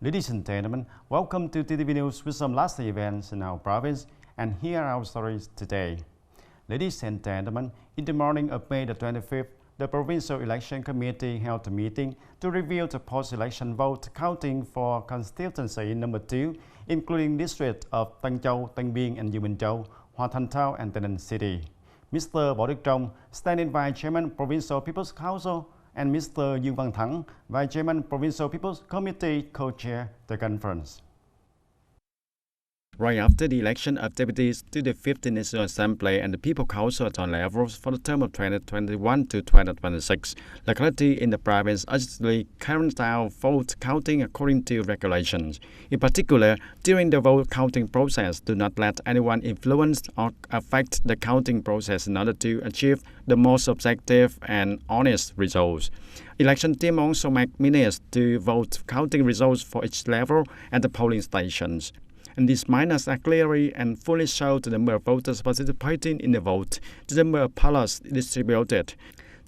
Ladies and gentlemen, welcome to TTV News with some last events in our province, and here are our stories today. Ladies and gentlemen, in the morning of May the 25th, the Provincial Election Committee held a meeting to review the post-election vote counting for constituency number 2, including districts of Tân Châu, Tân Biên and U Minh Châu, Hoa Thanh Thao and Tay Ninh City. Mr. Võ Đức Trong, standing Vice Chairman Provincial People's Council, and Mr. Dương Văn Thắng, Vice Chairman Provincial People's Committee, co-chair the conference. Right after the election of deputies to the 15th National Assembly and the People Council at all levels for the term of 2021 to 2026, locality in the province urgently carried out vote counting according to regulations. In particular, during the vote counting process, do not let anyone influence or affect the counting process in order to achieve the most objective and honest results. Election team also make minutes to vote counting results for each level at the polling stations. And these minutes are clearly and fully show the number of voters participating in the vote, the number of ballots distributed,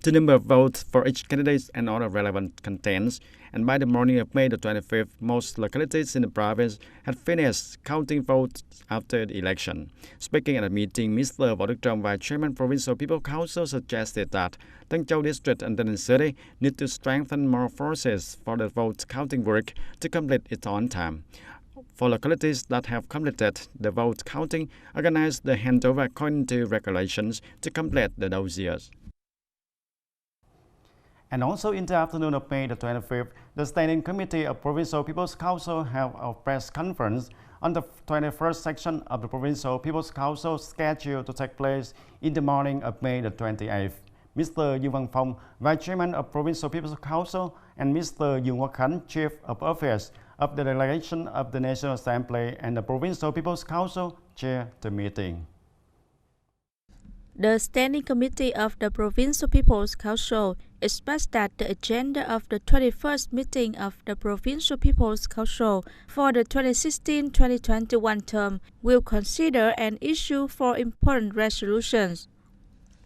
the number of votes for each candidate and other relevant contents. And by the morning of May the 25th, most localities in the province had finished counting votes after the election. Speaking at a meeting, Mr. Võ Đức Trong, Vice Chairman Provincial People Council, suggested that Tân Châu District and Tay Ninh City need to strengthen more forces for the vote counting work to complete it on time. For localities that have completed the vote counting, organize the handover according to regulations to complete the dossiers. And also in the afternoon of May the 25th, the Standing Committee of Provincial People's Council held a press conference on the 21st section of the Provincial People's Council scheduled to take place in the morning of May the 28th. Mr. Dương Văn Phong, Vice Chairman of Provincial People's Council, and Mr. Dương Quốc Khánh, Chief of Office of the Delegation of the National Assembly and the Provincial People's Council, chaired the meeting. The Standing Committee of the Provincial People's Council expects that the agenda of the 21st meeting of the Provincial People's Council for the 2016-2021 term will consider an issue for important resolutions.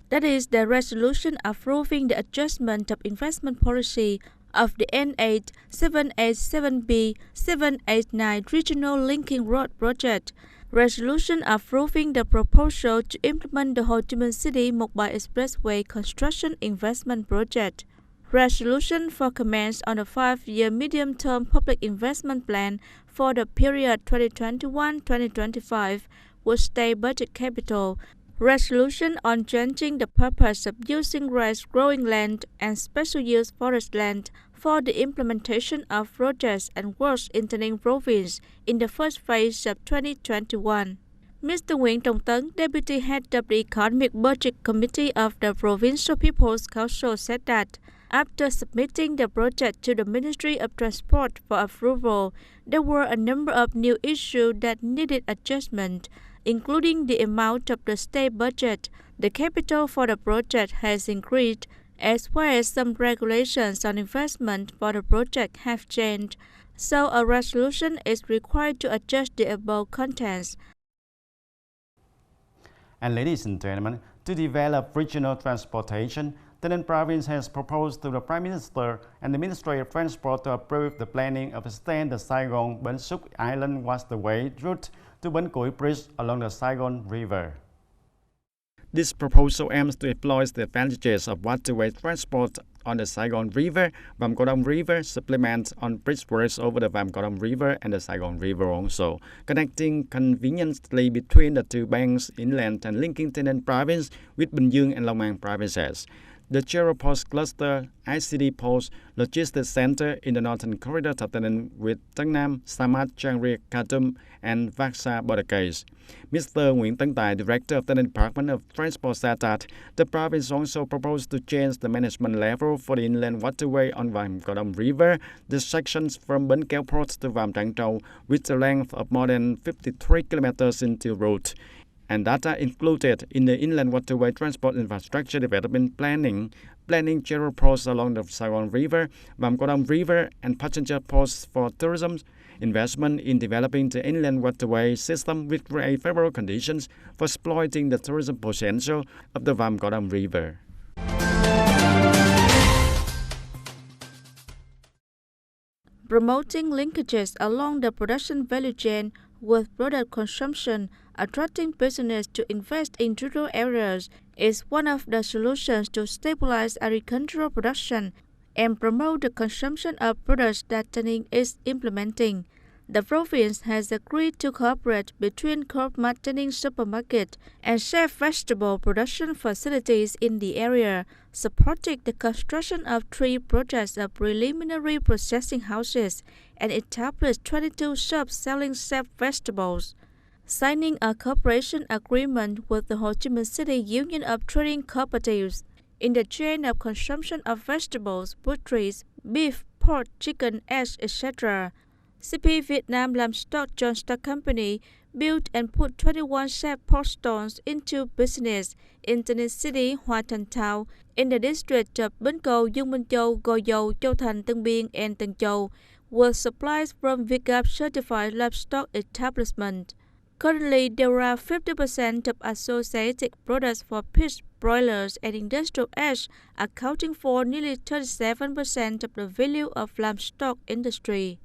That is, the resolution approving the adjustment of investment policy of the N8, 787B, 789 Regional Linking Road Project, resolution approving the proposal to implement the Ho Chi Minh City Mộc-Bài Expressway Construction Investment Project, resolution for comments on the 5-year medium-term public investment plan for the period 2021-2025 with state budget capital, resolution on changing the purpose of using rice-growing land and special use forest land for the implementation of projects and works in Tay Ninh province in the first phase of 2021. Mr. Nguyễn Trọng Tấn, Deputy Head of the Economic Budget Committee of the Provincial People's Council, said that after submitting the project to the Ministry of Transport for approval, there were a number of new issues that needed adjustment, including the amount of the state budget. The capital for the project has increased, as well as some regulations on investment for the project have changed, so a resolution is required to adjust the above contents. And ladies and gentlemen, to develop regional transportation, the Tay Ninh province has proposed to the Prime Minister and the Ministry of Transport to approve the planning of extend the Saigon Bến Xúc Island waterway route to Bến Cũi Bridge along the Saigon River. This proposal aims to exploit the advantages of waterway transport on the Saigon River, Vam Co Dong River, supplement on bridge works over the Vam Co Dong River and the Saigon River also, connecting conveniently between the two banks inland and linking Tay Ninh province with Bình Dương and Long An provinces. The Chero Post Cluster, ICD Post Logistics Center in the northern corridor of Tay Ninh with Tân Nam, Samat, Chiang Rai, Khatum, and Vác Sa border case. Mr. Nguyễn Tấn Tài, Director of the Department of Transport, said that the province also proposed to change the management level for the inland waterway on Vam Co Dong River, the sections from Bến Kéo Port to Vam Tràng Trâu, with a length of more than 53 kilometers into route, and data included in the Inland Waterway Transport Infrastructure Development Planning, planning general ports along the Saigon River, Vam Co Dong River, and passenger ports for tourism, investment in developing the inland waterway system will create favorable conditions for exploiting the tourism potential of the Vam Co Dong River. promoting linkages along the production value chain with product consumption, attracting business to invest in rural areas is one of the solutions to stabilize agricultural production and promote the consumption of products that Tay Ninh is implementing. The province has agreed to cooperate between Co-op Tay Ninh supermarket and chef vegetable production facilities in the area, supporting the construction of 3 projects of preliminary processing houses and established 22 shops selling chef vegetables. Signing a cooperation agreement with the Ho Chi Minh City Union of Trading Cooperatives in the chain of consumption of vegetables, poultry, beef, pork, chicken, eggs, etc. CP Vietnam Livestock Joint Stock Company built and put 21 chef pork stalls into business in Tay Ninh City, Hoa Thanh Thao, in the district of Bến Cầu, Dương Minh Châu, Gò Dầu, Châu Thành, Tân Biên, and Tân Châu, with supplies from VGAP certified livestock establishment. Currently, there are 50% of associated products for pigs, broilers, and industrial eggs, accounting for nearly 37% of the value of livestock industry.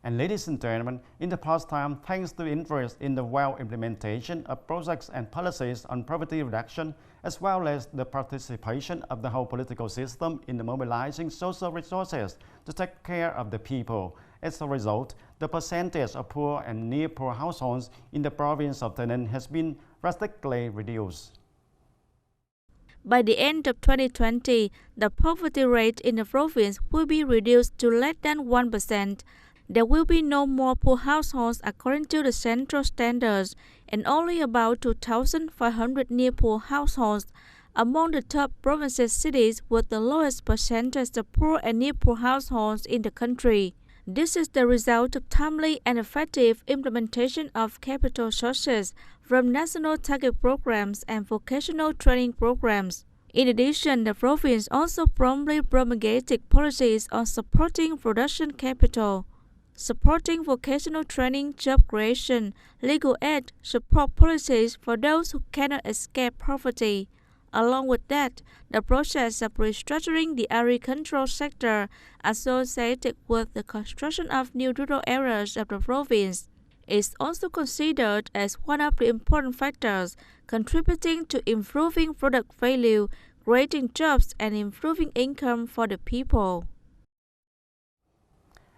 And ladies and gentlemen, in the past time, thanks to interest in the well implementation of projects and policies on poverty reduction, as well as the participation of the whole political system in the mobilizing social resources to take care of the people. As a result, the percentage of poor and near-poor households in the province of Tay Ninh has been drastically reduced. By the end of 2020, the poverty rate in the province will be reduced to less than 1%. There will be no more poor households according to the central standards, and only about 2,500 near-poor households among the top provincial cities with the lowest percentage of poor and near-poor households in the country. This is the result of timely and effective implementation of capital sources from national target programs and vocational training programs. In addition, the province also promptly promulgated policies on supporting production capital, supporting vocational training, job creation, legal aid, support policies for those who cannot escape poverty. Along with that, the process of restructuring the agricultural sector associated with the construction of new rural areas of the province is also considered as one of the important factors contributing to improving product value, creating jobs, and improving income for the people.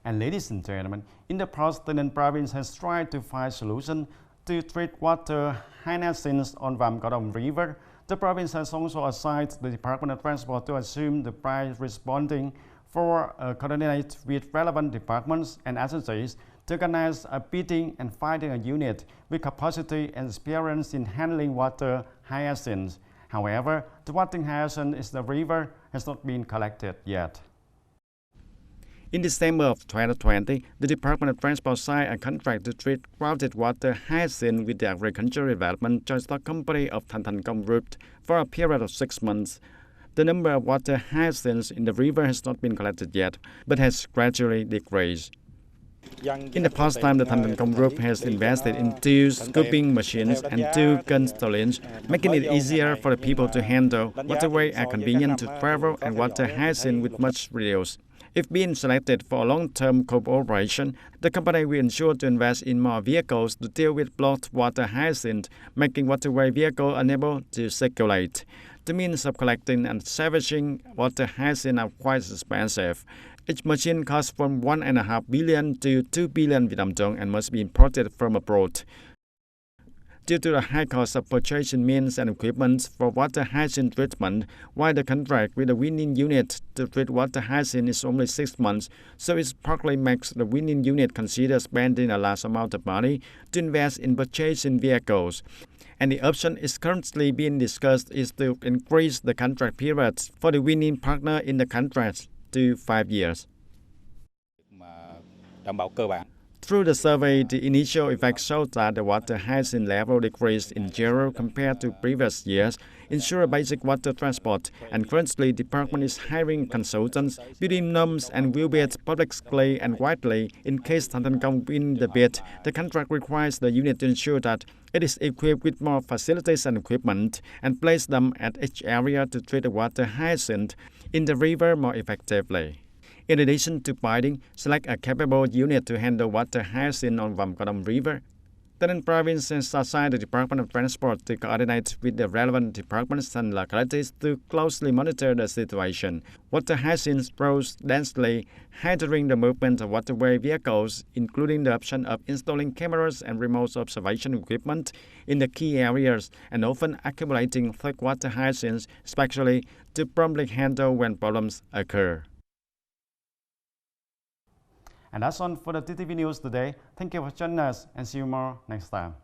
And ladies and gentlemen, in the past, Tay Ninh province has tried to find solutions to treat water hyacinth on Vam Co Dong River. The province has also assigned the Department of Transport to assume the price responding for coordinate with relevant departments and agencies to organize a bidding and finding a unit with capacity and experience in handling water hyacinth. However, the water hyacinth in the river has not been collected yet. In December of 2020, the Department of Transport signed a contract to treat grounded water hyacinth with the Agricultural Development Joint Stock Company of Thanh Thanh Com Group for a period of 6 months. The number of water hyacinths in the river has not been collected yet, but has gradually decreased. In the past time, the Thanh Thanh Com Group has invested in 2 scooping machines and 2 gun stallions, making it easier for the people to handle. Waterway are convenient to travel and water hyacinth with much reduced. If being selected for a long-term cooperation, the company will ensure to invest in more vehicles to deal with blocked water hyacinth, making waterway vehicles unable to circulate. The means of collecting and salvaging water hyacinth are quite expensive. Each machine costs from 1.5 billion to 2 billion Vietnam dong and must be imported from abroad. Due to the high cost of purchasing means and equipment for water hyacinth treatment, while the contract with the winning unit to treat water hyacinth is only 6 months, so it partly makes the winning unit consider spending a large amount of money to invest in purchasing vehicles. And the option is currently being discussed is to increase the contract period for the winning partner in the contract to 5 years. Through the survey, the initial effect showed that the water hyacinth level decreased in general compared to previous years, ensure basic water transport, and currently the department is hiring consultants, building norms, and will bid publicly and widely. In case Thanh Thanh Com win the bid, the contract requires the unit to ensure that it is equipped with more facilities and equipment and place them at each area to treat the water hyacinth in the river more effectively. In addition to bidding, select a capable unit to handle water hyacinth on Vam Co Dong River. Tay Ninh Province has assigned the Department of Transport to coordinate with the relevant departments and localities to closely monitor the situation. Water hyacinth grows densely, hindering the movement of waterway vehicles, including the option of installing cameras and remote observation equipment in the key areas, and often accumulating thick water hyacinth, especially to promptly handle when problems occur. And that's all for the TTV News today. Thank you for joining us and see you more next time.